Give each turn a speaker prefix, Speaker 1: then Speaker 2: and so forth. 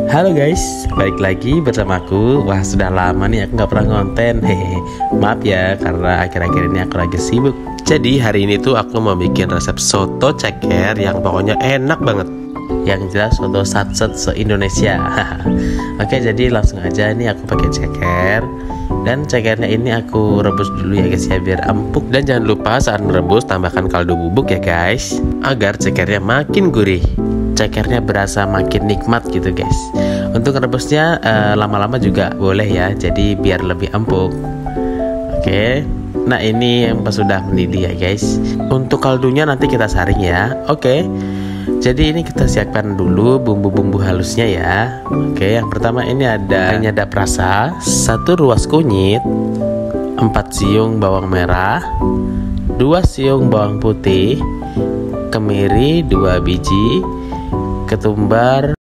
Speaker 1: Halo guys, balik lagi bersamaku. Wah, sudah lama nih aku nggak pernah ngonten. Hehe, maaf ya karena akhir-akhir ini aku lagi sibuk. Jadi hari ini tuh aku mau bikin resep soto ceker yang pokoknya enak banget. Yang jelas soto satset se-Indonesia. Oke, jadi langsung aja nih aku pakai ceker. Dan cekernya ini aku rebus dulu ya guys ya, biar empuk. Dan jangan lupa saat merebus tambahkan kaldu bubuk ya guys, agar cekernya makin gurih, cekernya berasa makin nikmat gitu guys. Untuk rebusnya lama-lama juga boleh ya, jadi biar lebih empuk. Oke, nah ini yang pas sudah mendidih ya guys. Untuk kaldunya nanti kita saring ya. Oke, jadi ini kita siapkan dulu bumbu-bumbu halusnya ya. Oke, yang pertama ini ada penyedap rasa 1 ruas kunyit, 4 siung bawang merah, 2 siung bawang putih, kemiri 2 biji, ketumbar